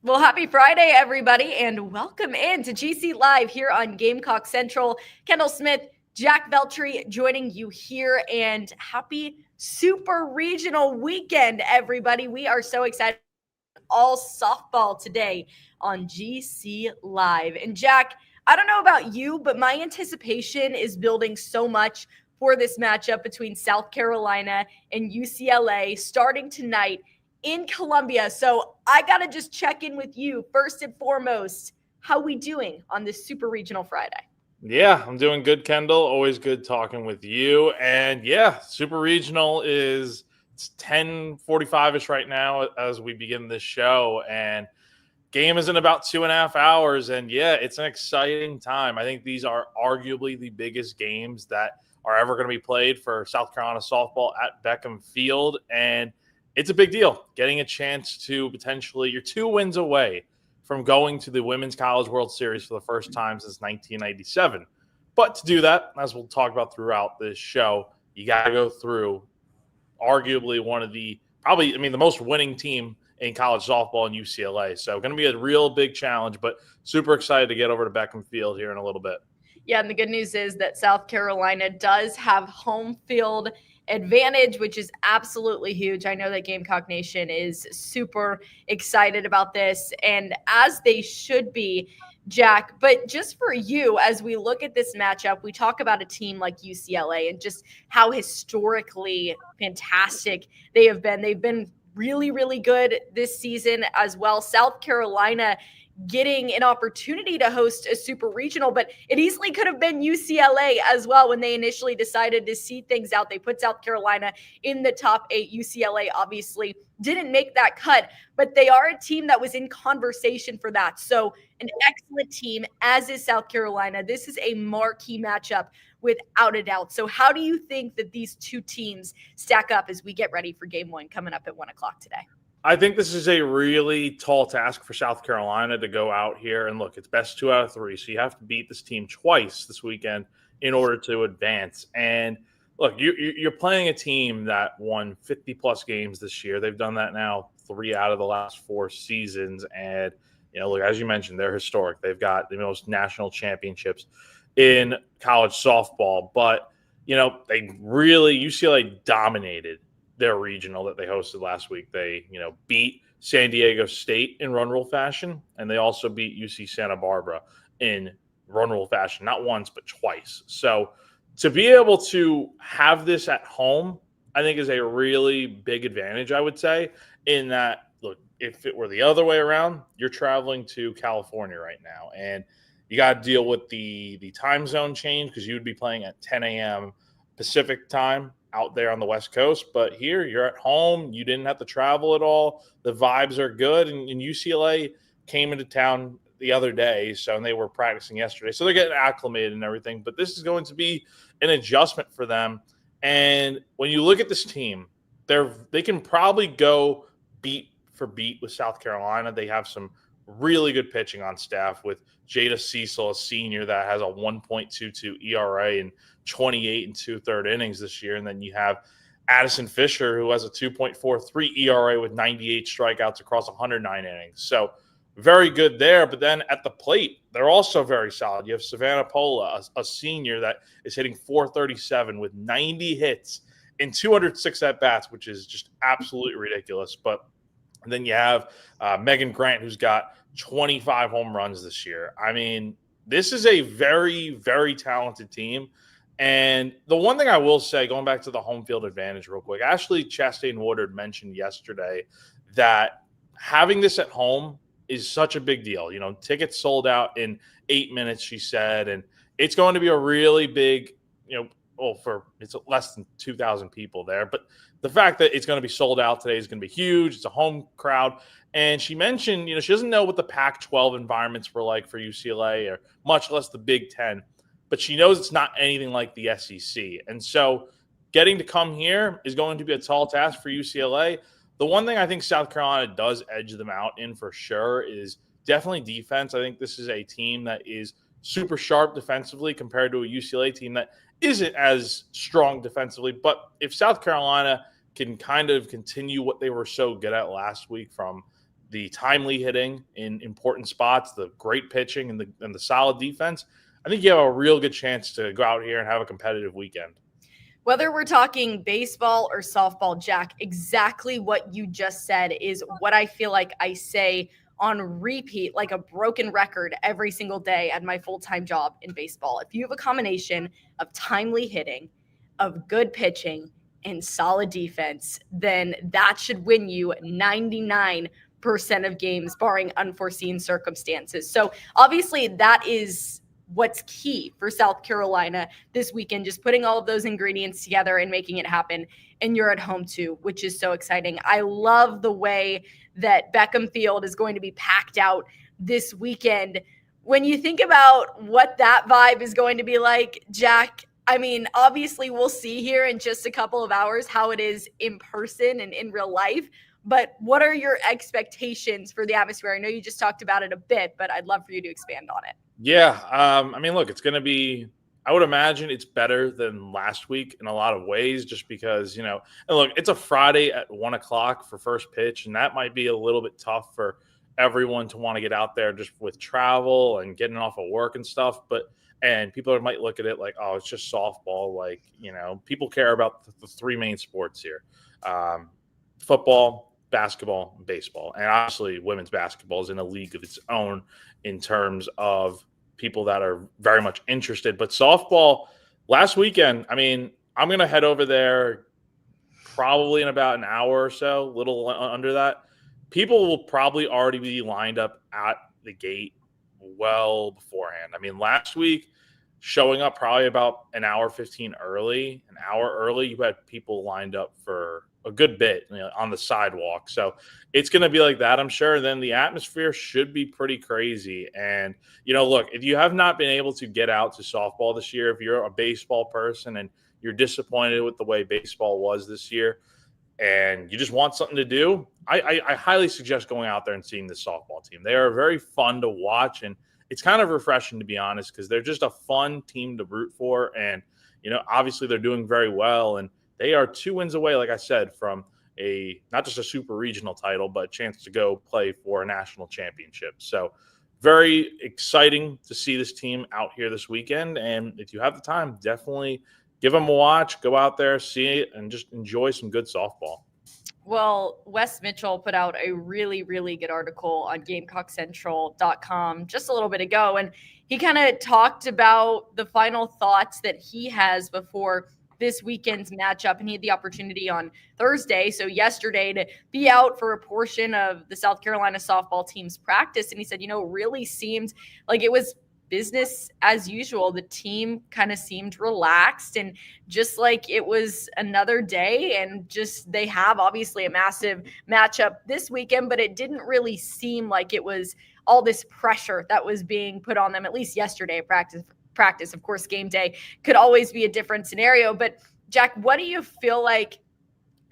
Well, happy Friday, everybody, and welcome in to GC Live here on Gamecock Central. Kendall Smith, Jack Veltri joining you here, and happy Super Regional weekend, everybody. We are so excited. All softball today on GC Live. And Jack, I don't know about you, but my anticipation is building so much for this matchup between South Carolina and UCLA starting tonight in Columbia. So I got to just check in with you first and foremost. How we doing on this Super Regional Friday? Yeah, I'm doing good, Kendall. Always good talking with you. And yeah, Super Regional it's 10:45ish right now as we begin this show. And game is in about 2.5 hours. And yeah, it's an exciting time. I think these are arguably the biggest games that are ever going to be played for South Carolina softball at Beckham Field. And it's a big deal getting a chance to potentially, you're 2 wins away from going to the Women's College World Series for the first time since 1997. But to do that, as we'll talk about throughout this show, you got to go through arguably one of the the most winning team in college softball in UCLA. So going to be a real big challenge, but super excited to get over to Beckham Field here in a little bit. Yeah, and the good news is that South Carolina does have home field advantage, which is absolutely huge. I know that Gamecock Nation is super excited about this, and as they should be, Jack. But just for you, as we look at this matchup, we talk about a team like UCLA and just how historically fantastic they have been. They've been really, really good this season as well. South Carolina getting an opportunity to host a super regional, but it easily could have been UCLA as well when they initially decided to seed things out. They put South Carolina in the top 8. UCLA obviously didn't make that cut, but they are a team that was in conversation for that. So an excellent team, as is South Carolina. This is a marquee matchup without a doubt. So how do you think that these two teams stack up as we get ready for game one coming up at 1 o'clock today? I think this is a really tall task for South Carolina to go out here and look, it's best 2 out of 3. So you have to beat this team twice this weekend in order to advance. And look, you're playing a team that won 50-plus games this year. They've done that now 3 out of the last 4 seasons. And, look, as you mentioned, they're historic. They've got the most national championships in college softball. But, UCLA dominated their regional that they hosted last week. They, beat San Diego State in run rule fashion, and they also beat UC Santa Barbara in run rule fashion, not once, but twice. So to be able to have this at home, I think is a really big advantage, I would say, in that, look, if it were the other way around, you're traveling to California right now, and you got to deal with the time zone change because you would be playing at 10 a.m. Pacific time out there on the West Coast. But here you're at home. You didn't have to travel at all. The vibes are good. And UCLA came into town the other day, and they were practicing yesterday. So they're getting acclimated and everything. But this is going to be an adjustment for them. And when you look at this team, they can probably go beat for beat with South Carolina. They have some really good pitching on staff with Jada Cecil, a senior that has a 1.22 ERA and 28 and 2/3 innings this year. And then you have Addison Fisher, who has a 2.43 ERA with 98 strikeouts across 109 innings. So very good there. But then at the plate, they're also very solid. You have Savannah Pola, a senior that is hitting .437 with 90 hits in 206 at-bats, which is just absolutely ridiculous. But then you have Megan Grant, who's got 25 home runs this year. I mean, this is a very, very talented team. And the one thing I will say, going back to the home field advantage real quick, Ashley Chastain-Woodard mentioned yesterday that having this at home is such a big deal. Tickets sold out in 8 minutes, she said, and it's going to be a really big, it's less than 2,000 people there. But the fact that it's going to be sold out today is going to be huge. It's a home crowd. And she mentioned, she doesn't know what the Pac-12 environments were like for UCLA or much less the Big Ten, but she knows it's not anything like the SEC. And so getting to come here is going to be a tall task for UCLA. The one thing I think South Carolina does edge them out in for sure is definitely defense. I think this is a team that is super sharp defensively compared to a UCLA team that isn't as strong defensively. But if South Carolina can kind of continue what they were so good at last week from the timely hitting in important spots, the great pitching, and the solid defense, I think you have a real good chance to go out here and have a competitive weekend. Whether we're talking baseball or softball, Jack, exactly what you just said is what I feel like I say on repeat, like a broken record every single day at my full-time job in baseball. If you have a combination of timely hitting, of good pitching, and solid defense, then that should win you 99% of games, barring unforeseen circumstances. So obviously that is what's key for South Carolina this weekend, just putting all of those ingredients together and making it happen. And you're at home too, which is so exciting. I love the way that Beckham Field is going to be packed out this weekend. When you think about what that vibe is going to be like, Jack, I mean, obviously we'll see here in just a couple of hours how it is in person and in real life. But what are your expectations for the atmosphere? I know you just talked about it a bit, but I'd love for you to expand on it. Yeah. I mean, look, it's going to be, I would imagine it's better than last week in a lot of ways, just because, and look, it's a Friday at 1:00 for first pitch, and that might be a little bit tough for everyone to want to get out there just with travel and getting off of work and stuff. And people might look at it like, oh, it's just softball. Like, people care about the three main sports here. Football, basketball, and baseball. And obviously women's basketball is in a league of its own in terms of people that are very much interested. But softball last weekend, I mean, I'm going to head over there probably in about an hour or so, a little under that. People will probably already be lined up at the gate well beforehand. I mean, last week, showing up probably about an hour 15 early, you had people lined up for a good bit on the sidewalk. So it's going to be like that, I'm sure. Then the atmosphere should be pretty crazy. And, look, if you have not been able to get out to softball this year, if you're a baseball person and you're disappointed with the way baseball was this year and you just want something to do, I highly suggest going out there and seeing the softball team. They are very fun to watch, and it's kind of refreshing, to be honest, because they're just a fun team to root for. And, obviously they're doing very well, and they are 2 wins away, like I said, from not just a super regional title, but a chance to go play for a national championship. So very exciting to see this team out here this weekend. And if you have the time, definitely give them a watch, go out there, see it, and just enjoy some good softball. Well, Wes Mitchell put out a really, really good article on GamecockCentral.com just a little bit ago, and he kind of talked about the final thoughts that he has before this weekend's matchup. And he had the opportunity on Thursday, so yesterday, to be out for a portion of the South Carolina softball team's practice. And he said, it really seemed like it was business as usual. The team kind of seemed relaxed and just like it was another day, and just they have obviously a massive matchup this weekend, but it didn't really seem like it was all this pressure that was being put on them, at least yesterday at practice. Of course, game day could always be a different scenario. But Jack, what do you feel like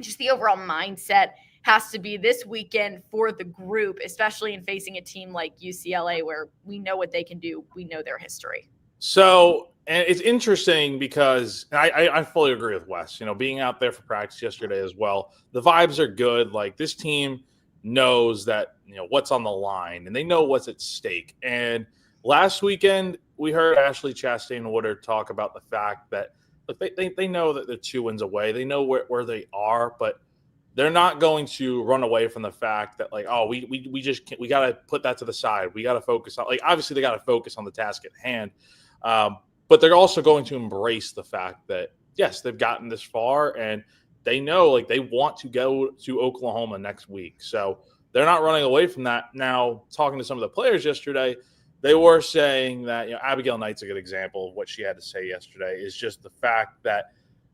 just the overall mindset has to be this weekend for the group, especially in facing a team like UCLA, where we know what they can do, we know their history? So, and it's interesting because I fully agree with Wes. Being out there for practice yesterday as well, the vibes are good. Like, this team knows that what's on the line, and they know what's at stake. And last weekend, we heard Ashley Chastain Woodard talk about the fact that they know that they're 2 wins away. They know where they are, but they're not going to run away from the fact that, like, oh, we just can't, we got to put that to the side. We got to focus on, like, obviously they got to focus on the task at hand. But they're also going to embrace the fact that, yes, they've gotten this far, and they know, like, they want to go to Oklahoma next week. So they're not running away from that. Now, talking to some of the players yesterday, they were saying that, Abigail Knight's a good example of what she had to say yesterday, is just the fact that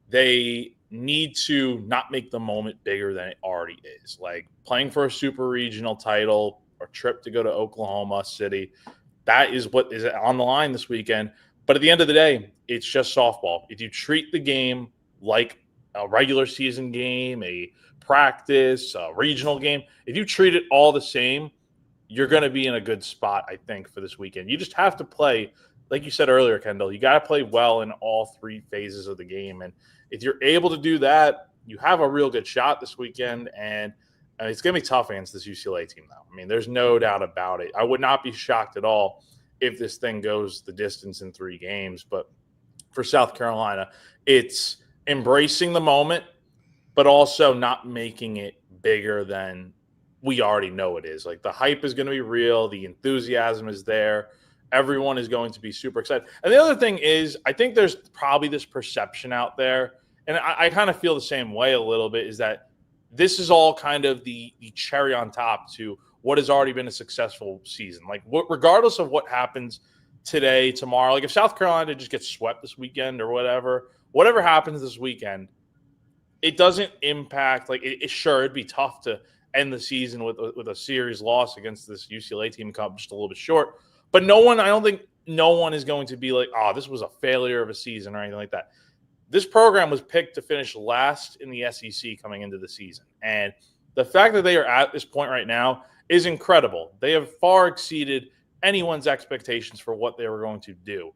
they need to not make the moment bigger than it already is. Like, playing for a super regional title or trip to go to Oklahoma City, that is what is on the line this weekend. But at the end of the day, it's just softball. If you treat the game like a regular season game, a practice, a regional game, if you treat it all the same, you're going to be in a good spot, I think, for this weekend. You just have to play, like you said earlier, Kendall, you got to play well in all 3 phases of the game. And if you're able to do that, you have a real good shot this weekend. And And it's going to be tough against this UCLA team, though. I mean, there's no doubt about it. I would not be shocked at all if this thing goes the distance in 3 games. But for South Carolina, it's embracing the moment, but also not making it bigger than we already know it is. Like, the hype is going to be real. The enthusiasm is there. Everyone is going to be super excited. And the other thing is, I think there's probably this perception out there, and I kind of feel the same way a little bit, is that this is all kind of the cherry on top to what has already been a successful season. Like, regardless of what happens today, tomorrow, like if South Carolina just gets swept this weekend or whatever happens this weekend, it doesn't impact, like, sure, it'd be tough to end the season with a series loss against this UCLA team come just a little bit short. But I don't think no one is going to be like, oh, this was a failure of a season or anything like that. This program was picked to finish last in the SEC coming into the season. And the fact that they are at this point right now is incredible. They have far exceeded anyone's expectations for what they were going to do.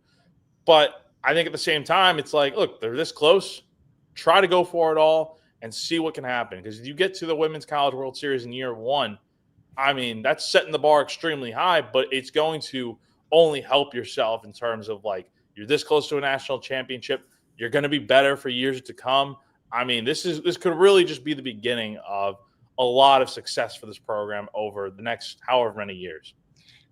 But I think at the same time, it's like, look, they're this close. Try to go for it all and see what can happen. Because if you get to the Women's College World Series in year 1, I mean, that's setting the bar extremely high, but it's going to only help yourself in terms of, like, you're this close to a national championship. You're going to be better for years to come. I mean, this could really just be the beginning of a lot of success for this program over the next however many years.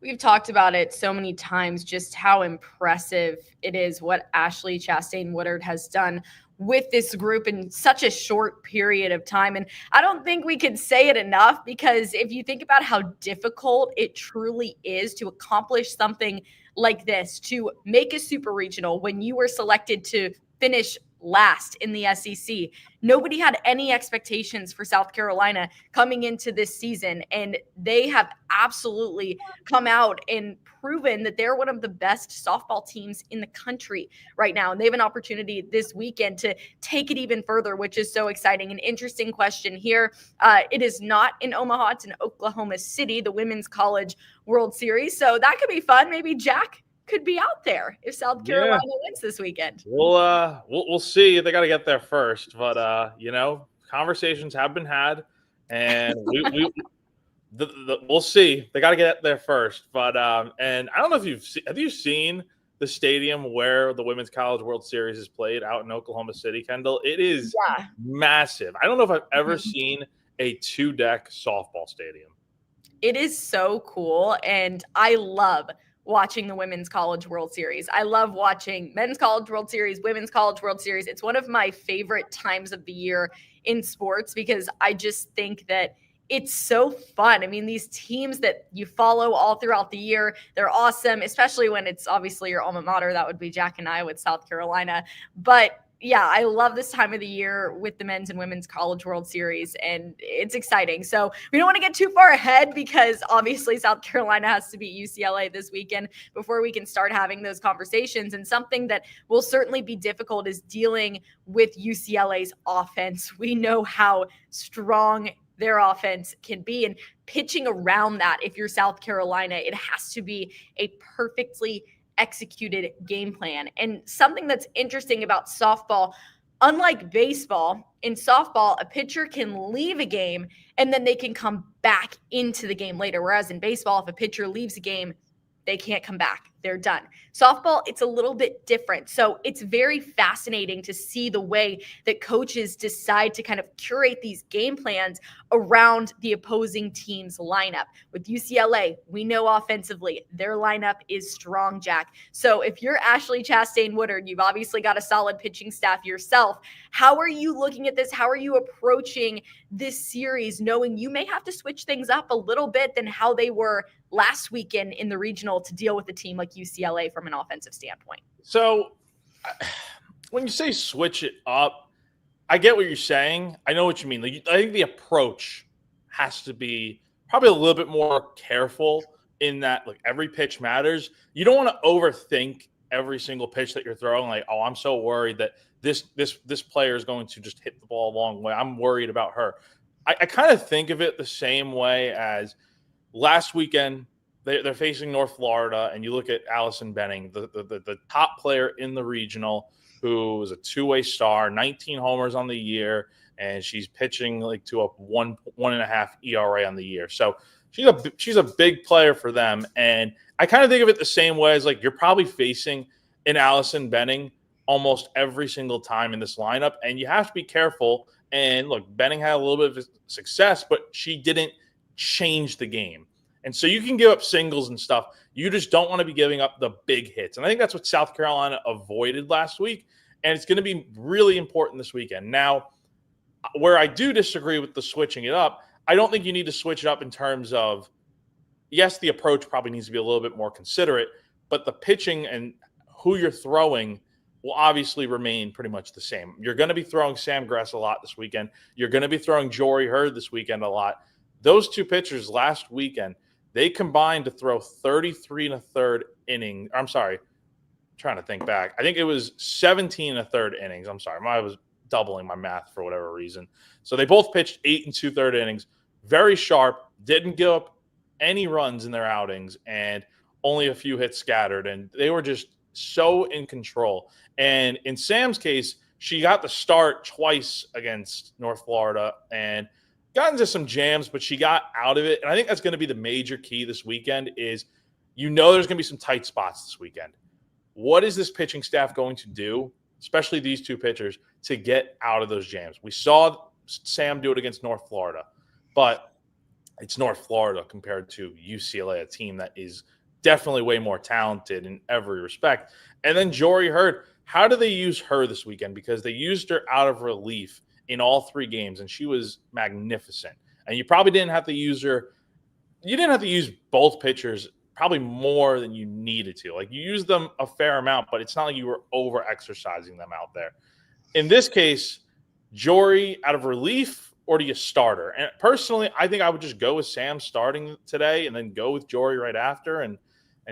We've talked about it so many times, just how impressive it is what Ashley Chastain Woodard has done with this group in such a short period of time. And I don't think we could say it enough, because if you think about how difficult it truly is to accomplish something like this, to make a super regional when you were selected to finish last in the SEC. Nobody had any expectations for South Carolina coming into this season, and they have absolutely come out and proven that they're one of the best softball teams in the country right now. And they have an opportunity this weekend to take it even further, which is so exciting. An interesting question here. It is not in Omaha. It's in Oklahoma City, the Women's College World Series. So that could be fun. Maybe Jack could be out there if South Carolina wins this weekend. We'll see. They got to get there first, but conversations have been had, and we'll see. They got to get there first, but and I don't know if have you seen the stadium where the Women's College World Series is played out in Oklahoma City, Kendall? It is massive. I don't know if I've ever seen a 2-deck softball stadium. It is so cool, and I love watching the Women's College World Series. I love watching Men's College World Series, Women's College World Series. It's one of my favorite times of the year in sports, because I just think that it's so fun. I mean, these teams that you follow all throughout the year, they're awesome, especially when it's obviously your alma mater. That would be Jack and I with South Carolina. But yeah, I love this time of the year with the Men's and Women's College World Series, and it's exciting. So we don't want to get too far ahead, because obviously South Carolina has to beat UCLA this weekend before we can start having those conversations. And something that will certainly be difficult is dealing with UCLA's offense. We know how strong their offense can be, and pitching around that. If you're South Carolina, it has to be a perfectly executed game plan. And something that's interesting about softball, unlike baseball, in softball, a pitcher can leave a game and then they can come back into the game later. Whereas in baseball, if a pitcher leaves a game, they can't come back. They're done. Softball, it's a little bit different. So it's very fascinating to see the way that coaches decide to kind of curate these game plans around the opposing team's lineup. With UCLA, we know offensively, their lineup is strong, Jack. So if you're Ashley Chastain Woodard, you've obviously got a solid pitching staff yourself. How are you looking at this? How are you approaching this series, knowing you may have to switch things up a little bit than how they were last weekend in the regional to deal with a team like UCLA from an offensive standpoint? So when you say switch it up, I get what you're saying. I know what you mean. Like, I think the approach has to be probably a little bit more careful in that, like, every pitch matters. You don't want to overthink every single pitch that you're throwing. Like, oh, I'm so worried that this player is going to just hit the ball a long way. I'm worried about her. I kind of think of it the same way as last weekend. they're facing North Florida, and you look at Allison Benning, the top player in the regional, who is a two-way star, 19 homers on the year, and she's pitching like to a 1.5 ERA on the year. So she's a big player for them, and I kind of think of it the same way as like you're probably facing an Allison Benning almost every single time in this lineup, and you have to be careful. And look, Benning had a little bit of success, but she didn't change the game. And so you can give up singles and stuff. You just don't want to be giving up the big hits. And I think that's what South Carolina avoided last week. And it's going to be really important this weekend. Now, where I do disagree with the switching it up, I don't think you need to switch it up in terms of, yes, the approach probably needs to be a little bit more considerate, but the pitching and who you're throwing will obviously remain pretty much the same. You're going to be throwing Sam Gress a lot this weekend. You're going to be throwing Jory Hurd this weekend a lot. Those two pitchers last weekend, they combined to throw 33 and a third inning. I'm sorry, I'm trying to think back. I think it was 17 and a third innings. I'm sorry, I was doubling my math for whatever reason. So they both pitched 8 2/3 innings. Very sharp, didn't give up any runs in their outings, and only a few hits scattered. And they were just so in control. And in Sam's case, she got the start twice against North Florida and got into some jams, but she got out of it. And I think that's going to be the major key this weekend is, there's going to be some tight spots this weekend. What is this pitching staff going to do, especially these two pitchers, to get out of those jams? We saw Sam do it against North Florida, but it's North Florida compared to UCLA, a team that is definitely way more talented in every respect. And then Jory Hurd, how do they use her this weekend? Because they used her out of relief in all 3 games, and she was magnificent. And you probably didn't have to use her. You didn't have to use both pitchers probably more than you needed to. Like, you used them a fair amount, but it's not like you were over-exercising them out there. In this case, Jory out of relief, or do you start her? And personally, I think I would just go with Sam starting today and then go with Jory right after and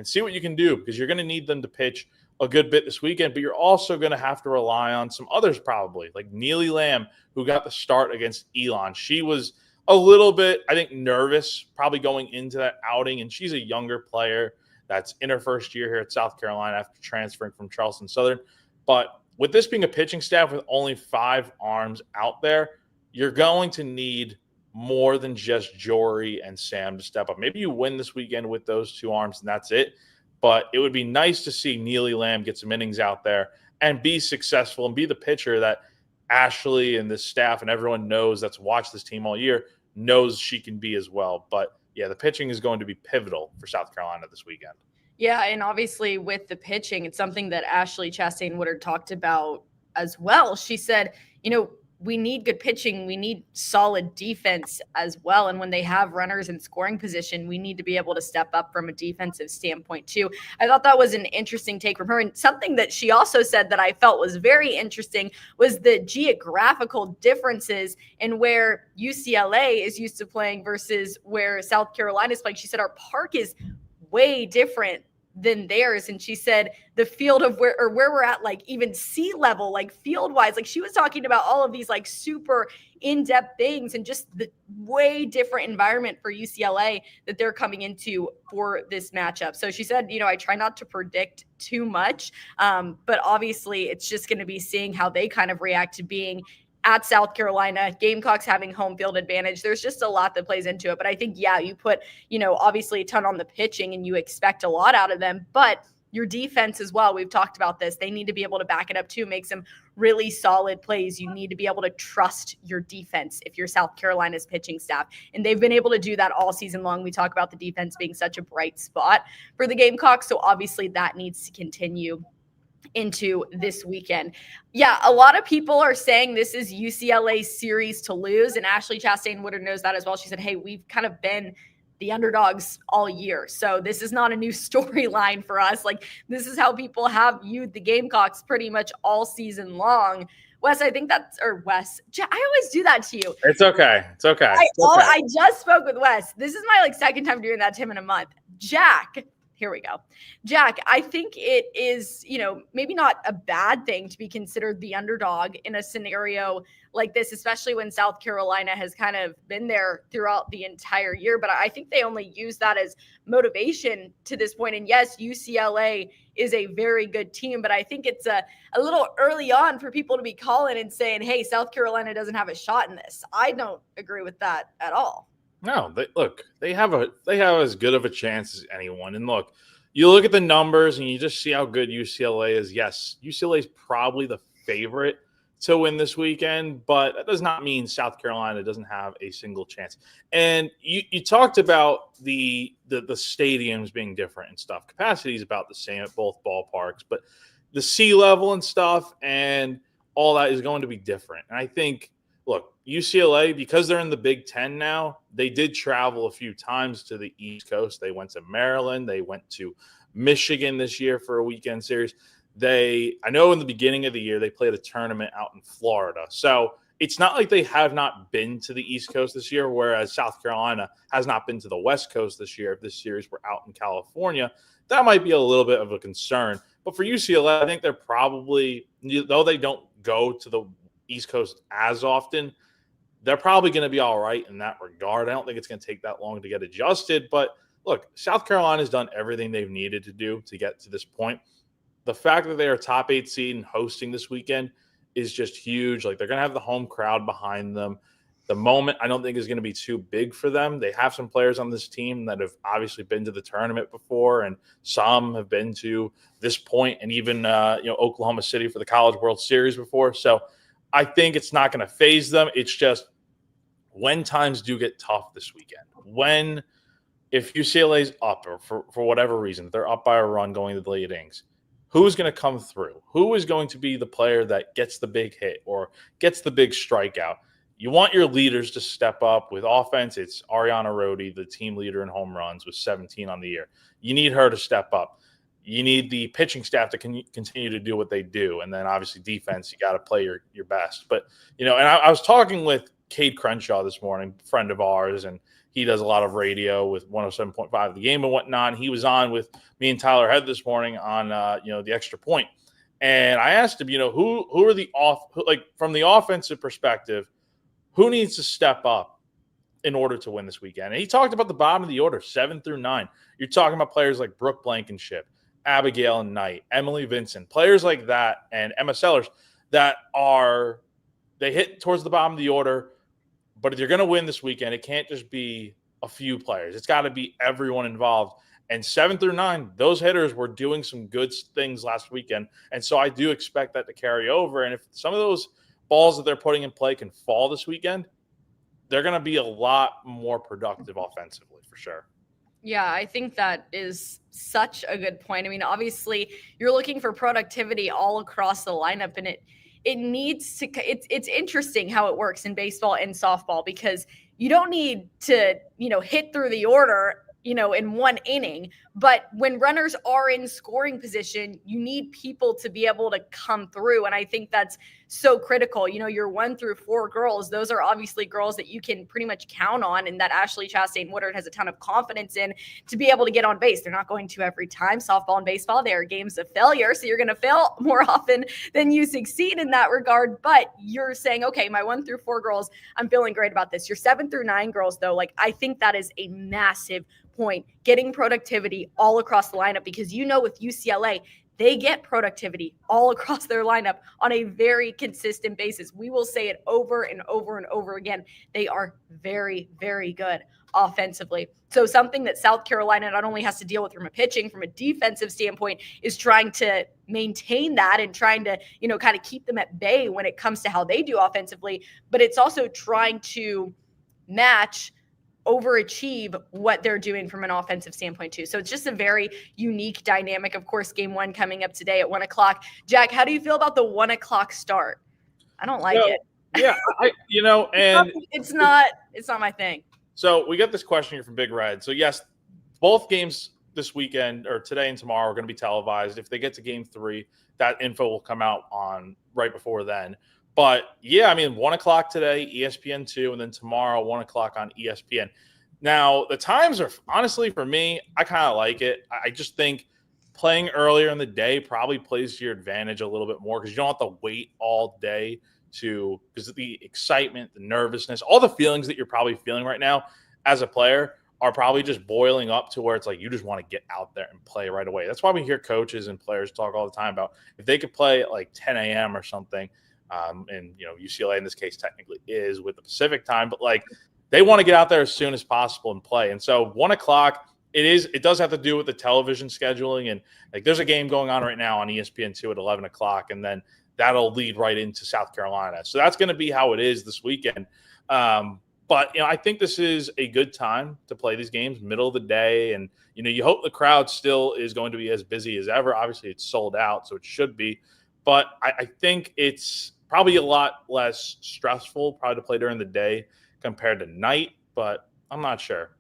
see what you can do, because you're going to need them to pitch a good bit this weekend, but you're also going to have to rely on some others probably, like Neely Lamb, who got the start against Elon. She was a little bit, I think, nervous probably going into that outing, and she's a younger player that's in her first year here at South Carolina after transferring from Charleston Southern. But with this being a pitching staff with only 5 arms out there, you're going to need more than just Jory and Sam to step up. Maybe you win this weekend with those 2 arms and that's it. But it would be nice to see Neely Lamb get some innings out there and be successful and be the pitcher that Ashley and this staff and everyone knows that's watched this team all year knows she can be as well. But, yeah, the pitching is going to be pivotal for South Carolina this weekend. Yeah, and obviously with the pitching, it's something that Ashley Chastain-Woodard talked about as well. She said, we need good pitching. We need solid defense as well. And when they have runners in scoring position, we need to be able to step up from a defensive standpoint too. I thought that was an interesting take from her. And something that she also said that I felt was very interesting was the geographical differences in where UCLA is used to playing versus where South Carolina is playing. She said our park is way different than theirs. And she said the field of where we're at, like even sea level, like field wise, like she was talking about all of these like super in-depth things and just the way different environment for UCLA that they're coming into for this matchup. So she said, I try not to predict too much, but obviously it's just going to be seeing how they kind of react to being at South Carolina, Gamecocks having home field advantage. There's just a lot that plays into it. But I think, you put, obviously a ton on the pitching and you expect a lot out of them, but your defense as well. We've talked about this. They need to be able to back it up too, make some really solid plays. You need to be able to trust your defense if you're South Carolina's pitching staff. And they've been able to do that all season long. We talk about the defense being such a bright spot for the Gamecocks. So obviously that needs to continue into this weekend. Yeah, a lot of people are saying this is UCLA's series to lose, and Ashley Chastain-Woodard knows that as well. She said, hey, we've kind of been the underdogs all year, so this is not a new storyline for us. Like, this is how people have viewed the Gamecocks pretty much all season long. Wes, I think that's, or Wes, I always do that to you. It's okay. It's okay. I just spoke with Wes. This is my second time doing that to him in a month. Jack, here we go. Jack, I think it is, maybe not a bad thing to be considered the underdog in a scenario like this, especially when South Carolina has kind of been there throughout the entire year. But I think they only use that as motivation to this point. And yes, UCLA is a very good team, but I think it's a little early on for people to be calling and saying, hey, South Carolina doesn't have a shot in this. I don't agree with that at all. No, they have as good of a chance as anyone. And look, you look at the numbers and you just see how good UCLA is. Yes, UCLA is probably the favorite to win this weekend, but that does not mean South Carolina doesn't have a single chance. And you talked about the stadiums being different and stuff. Capacity is about the same at both ballparks, but the sea level and stuff and all that is going to be different. And I think, look, UCLA, because they're in the Big Ten now, they did travel a few times to the East Coast. They went to Maryland. They went to Michigan this year for a weekend series. I know in the beginning of the year, they played a tournament out in Florida. So it's not like they have not been to the East Coast this year, whereas South Carolina has not been to the West Coast this year. If this series were out in California, that might be a little bit of a concern. But for UCLA, I think they're probably, though they don't go to the East Coast as often, they're probably going to be all right in that regard. I don't think it's going to take that long to get adjusted. But look, South Carolina's done everything they've needed to do to get to this point. The fact that they are top 8 seed and hosting this weekend is just huge. Like, they're going to have the home crowd behind them. The moment, I don't think, is going to be too big for them. They have some players on this team that have obviously been to the tournament before, and some have been to this point, and even Oklahoma City for the College World Series before. So I think it's not going to phase them. It's just when times do get tough this weekend, if UCLA's up or for whatever reason, they're up by a run going to the late innings, who's going to come through? Who is going to be the player that gets the big hit or gets the big strikeout? You want your leaders to step up. With offense, it's Ariana Rode, the team leader in home runs with 17 on the year. You need her to step up. You need the pitching staff to continue to do what they do. And then obviously defense, you got to play your best. But, and I was talking with Cade Crenshaw this morning, friend of ours, and he does a lot of radio with 107.5 The Game and whatnot. He was on with me and Tyler Head this morning on, the Extra Point. And I asked him, who are from the offensive perspective, who needs to step up in order to win this weekend? And he talked about the bottom of the order, 7 through 9. You're talking about players like Brooke Blankenship, Abigail Knight, Emily Vincent, players like that, and Emma Sellers that they hit towards the bottom of the order. But if you're going to win this weekend, it can't just be a few players. It's got to be everyone involved. And 7 through 9, those hitters were doing some good things last weekend. And so I do expect that to carry over. And if some of those balls that they're putting in play can fall this weekend, they're going to be a lot more productive offensively for sure. Yeah, I think that is such a good point. I mean, obviously, you're looking for productivity all across the lineup, and it needs to. It's interesting how it works in baseball and softball, because you don't need to hit through the order in one inning, but when runners are in scoring position, you need people to be able to come through. And I think that's so critical. Your 1 through 4 girls, those are obviously girls that you can pretty much count on, and that Ashley Chastain Woodard has a ton of confidence in to be able to get on base. They're not going to every time. Softball and baseball, they are games of failure. So you're going to fail more often than you succeed in that regard. But you're saying, okay, my 1 through 4 girls, I'm feeling great about this. Your 7 through 9 girls, though, I think that is a massive point, getting productivity all across the lineup, because with UCLA, they get productivity all across their lineup on a very consistent basis. We will say it over and over and over again. They are very, very good offensively. So something that South Carolina not only has to deal with from a defensive standpoint, is trying to maintain that and trying to, kind of keep them at bay when it comes to how they do offensively, but it's also trying to overachieve what they're doing from an offensive standpoint too. So it's just a very unique dynamic. Of course, game 1 coming up today at 1:00. Jack, how do you feel about the 1:00 start? I don't like it. Yeah, and it's not my thing. So we got this question here from Big Red. So yes, both games this weekend, or today and tomorrow, are going to be televised. If they get to game 3, that info will come out on right before then. But yeah, 1:00 today, ESPN2, and then tomorrow, 1:00 on ESPN. Now, the times are honestly for me, I kind of like it. I just think playing earlier in the day probably plays to your advantage a little bit more because you don't have to wait all day because the excitement, the nervousness, all the feelings that you're probably feeling right now as a player are probably just boiling up to where it's like you just want to get out there and play right away. That's why we hear coaches and players talk all the time about if they could play at like 10 a.m. or something. And UCLA in this case technically is with the Pacific time, but like they want to get out there as soon as possible and play. And so 1 o'clock, it does have to do with the television scheduling. And like there's a game going on right now on ESPN2 at 11 o'clock, and then that'll lead right into South Carolina. So that's going to be how it is this weekend. But I think this is a good time to play these games, middle of the day, and you hope the crowd still is going to be as busy as ever. Obviously, it's sold out, so it should be. But I think it's probably a lot less stressful probably to play during the day compared to night, but I'm not sure.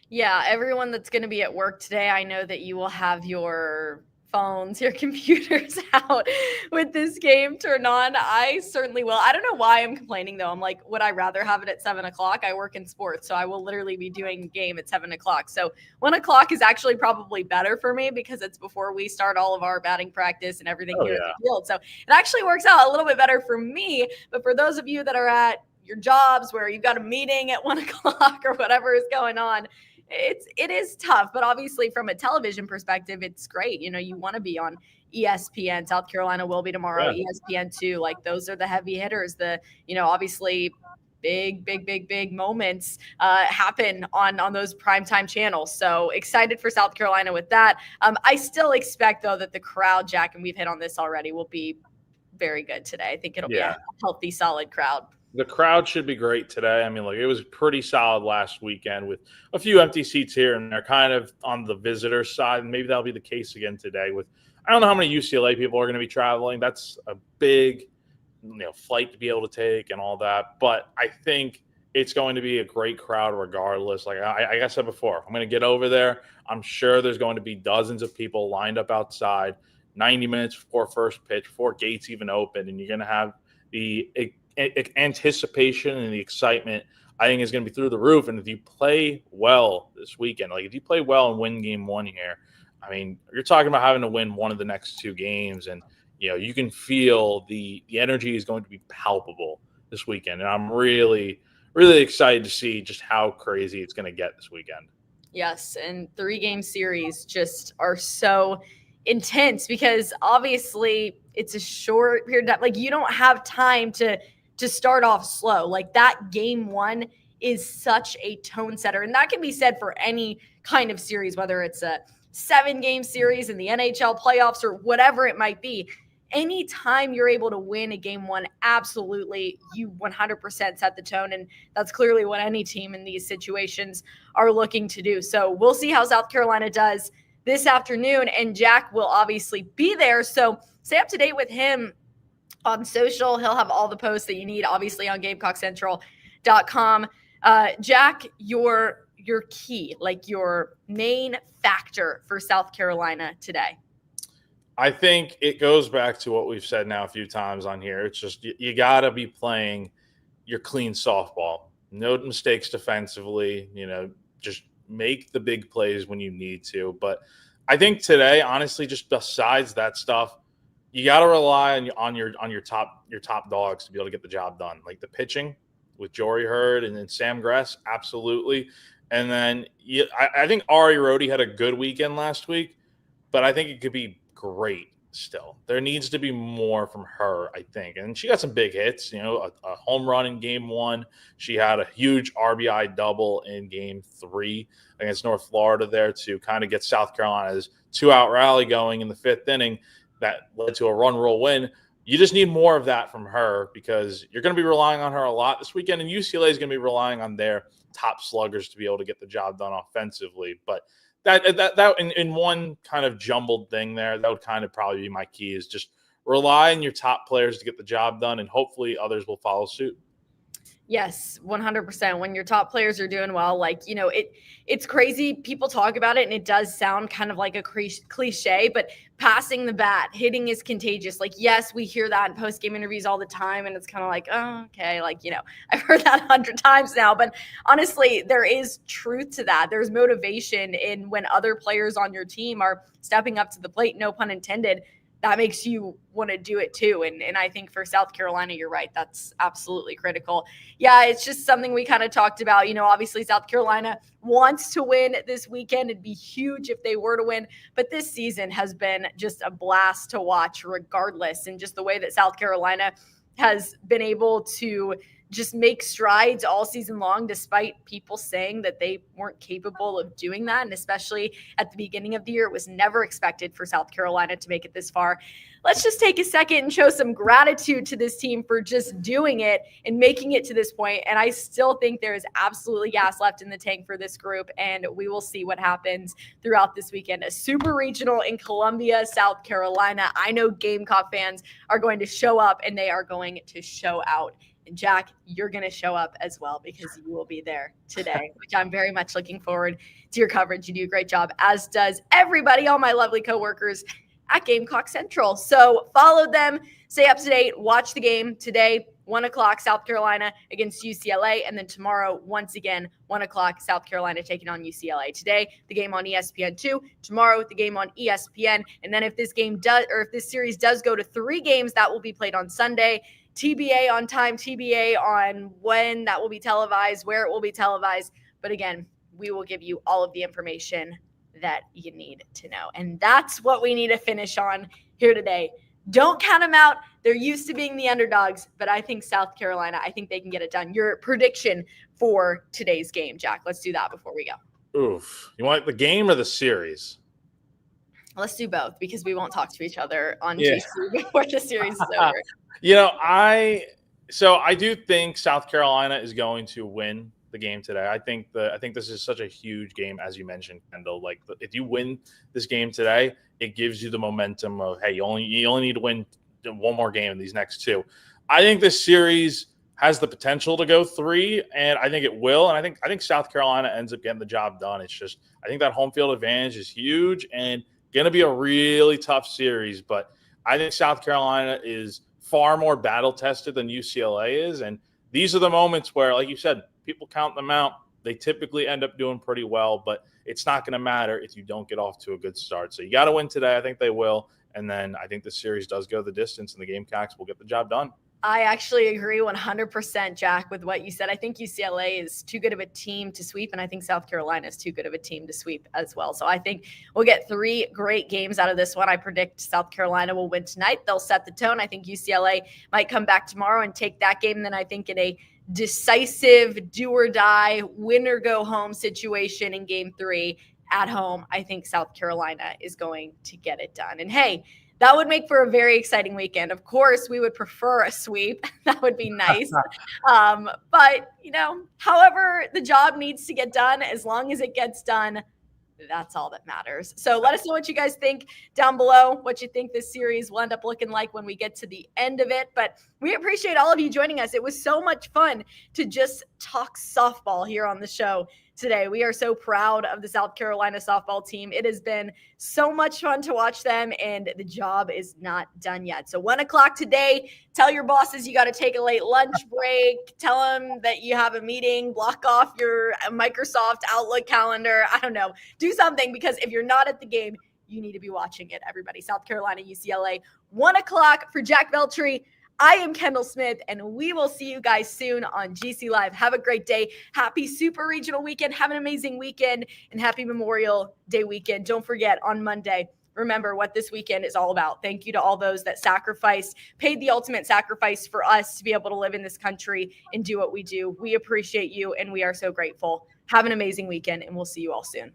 Yeah, everyone that's going to be at work today, I know that you will have your phones, your computers out with this game turned on. I certainly will. I don't know why I'm complaining though. I'm like, would I rather have it at 7 o'clock? I work in sports, so I will literally be doing game at 7 o'clock. So 1 o'clock is actually probably better for me because it's before we start all of our batting practice and everything here at the field. So it actually works out a little bit better for me. But for those of you that are at your jobs where you've got a meeting at 1 o'clock or whatever is going on, it is tough, but obviously from a television perspective, it's great. You want to be on ESPN. South Carolina will be tomorrow. Yeah. ESPN2, like those are the heavy hitters. Obviously big moments happen on those primetime channels. So excited for South Carolina with that. I still expect though that the crowd, Jack, and we've hit on this already, will be very good today. I think it'll be a healthy, solid crowd. The crowd should be great today. I mean, it was pretty solid last weekend with a few empty seats here and they're kind of on the visitor side. And maybe that'll be the case again today I don't know how many UCLA people are going to be traveling. That's a big, flight to be able to take and all that. But I think it's going to be a great crowd regardless. Like I said before, I'm going to get over there. I'm sure there's going to be dozens of people lined up outside 90 minutes before first pitch, before gates even open. And you're going to have the anticipation and the excitement, I think, is going to be through the roof. And if you play well this weekend, like if you play well and win game one here, I mean, you're talking about having to win one of the next two games, and you can feel the energy is going to be palpable this weekend. And I'm really, really excited to see just how crazy it's going to get this weekend. Yes, and 3-game series just are so intense because obviously it's a short period of time. Like you don't have time to start off slow. Like that game one is such a tone setter. And that can be said for any kind of series, whether it's a 7-game series in the NHL playoffs or whatever it might be. Anytime you're able to win a game one, absolutely, you 100% set the tone. And that's clearly what any team in these situations are looking to do. So we'll see how South Carolina does this afternoon. And Jack will obviously be there. So stay up to date with him on social. He'll have all the posts that you need, obviously, on GamecockCentral.com. Jack, your key, like your main factor for South Carolina today? I think it goes back to what we've said now a few times on here. It's just you got to be playing your clean softball. No mistakes defensively. Just make the big plays when you need to. But I think today, honestly, just besides that stuff, you got to rely on your top dogs to be able to get the job done. Like the pitching with Jory Hurd and then Sam Gress, absolutely. And then I think Ari Rhodey had a good weekend last week, but I think it could be great still. There needs to be more from her, I think. And she got some big hits, a home run in game one. She had a huge RBI double in game 3 against North Florida there to kind of get South Carolina's 2-out rally going in the 5th inning that led to a run rule win. You just need more of that from her because you're going to be relying on her a lot this weekend, and UCLA is going to be relying on their top sluggers to be able to get the job done offensively. But that in one kind of jumbled thing there, that would kind of probably be my key, is just rely on your top players to get the job done, and hopefully others will follow suit. Yes, 100%. When your top players are doing well, like, it's crazy. People talk about it and it does sound kind of like a cliche, but passing the bat, hitting is contagious. Like, yes, we hear that in post-game interviews all the time. And it's kind of like, oh, okay. Like, I've heard that 100 times now, but honestly, there is truth to that. There's motivation in when other players on your team are stepping up to the plate, no pun intended. That makes you want to do it too. And I think for South Carolina, you're right. That's absolutely critical. Yeah, it's just something we kind of talked about. Obviously South Carolina wants to win this weekend. It'd be huge if they were to win. But this season has been just a blast to watch regardless. And just the way that South Carolina has been able to just make strides all season long, despite people saying that they weren't capable of doing that. And especially at the beginning of the year, it was never expected for South Carolina to make it this far. Let's just take a second and show some gratitude to this team for just doing it and making it to this point. And I still think there is absolutely gas left in the tank for this group. And we will see what happens throughout this weekend. A super regional in Columbia, South Carolina. I know Gamecock fans are going to show up and they are going to show out. And Jack, you're going to show up as well because you will be there today, which I'm very much looking forward to your coverage. You do a great job, as does everybody, all my lovely coworkers at Gamecock Central. So follow them, stay up to date, watch the game today, 1 o'clock, South Carolina against UCLA. And then tomorrow, once again, 1 o'clock, South Carolina taking on UCLA. Today, the game on ESPN2. Tomorrow, the game on ESPN. And then if this series does go to 3 games, that will be played on Sunday. TBA on time, TBA on when that will be televised, where it will be televised. But again, we will give you all of the information that you need to know. And that's what we need to finish on here today. Don't count them out. They're used to being the underdogs, but I think South Carolina, I think they can get it done. Your prediction for today's game, Jack. Let's do that before we go. Oof. You want the game or the series? Let's do both because we won't talk to each other on GC before the series is over. I do think South Carolina is going to win the game today. I think this is such a huge game, as you mentioned, Kendall. Like, if you win this game today, it gives you the momentum of, hey, you only need to win one more game in these next 2. I think this series has the potential to go 3, and I think it will. And I think South Carolina ends up getting the job done. It's just, I think that home field advantage is huge and going to be a really tough series. But I think South Carolina is far more battle tested than UCLA is. And these are the moments where, like you said, people count them out. They typically end up doing pretty well, but it's not going to matter if you don't get off to a good start. So you got to win today. I think they will. And then I think the series does go the distance and the Gamecocks will get the job done. I actually agree 100%, Jack, with what you said. I think UCLA is too good of a team to sweep, and I think South Carolina is too good of a team to sweep as well. So I think we'll get 3 great games out of this one. I predict South Carolina will win tonight. They'll set the tone. I think UCLA might come back tomorrow and take that game. And then I think in a decisive do-or-die, win-or-go-home situation in Game 3 at home, I think South Carolina is going to get it done. And hey, that would make for a very exciting weekend. Of course, we would prefer a sweep. That would be nice. But, however the job needs to get done, as long as it gets done, that's all that matters. So let us know what you guys think down below, what you think this series will end up looking like when we get to the end of it. But we appreciate all of you joining us. It was so much fun to just talk softball here on the show today. We are so proud of the South Carolina softball team. It has been so much fun to watch them, and the job is not done yet. So 1 o'clock today, tell your bosses you got to take a late lunch break. Tell them that you have a meeting. Block off your Microsoft Outlook calendar. I don't know. Do something, because if you're not at the game, you need to be watching it, everybody. South Carolina, UCLA, 1 o'clock. For Jack Veltri, I am Kendall Smith, and we will see you guys soon on GC Live. Have a great day. Happy Super Regional weekend. Have an amazing weekend, and happy Memorial Day weekend. Don't forget, on Monday, remember what this weekend is all about. Thank you to all those that sacrificed, paid the ultimate sacrifice for us to be able to live in this country and do what we do. We appreciate you, and we are so grateful. Have an amazing weekend, and we'll see you all soon.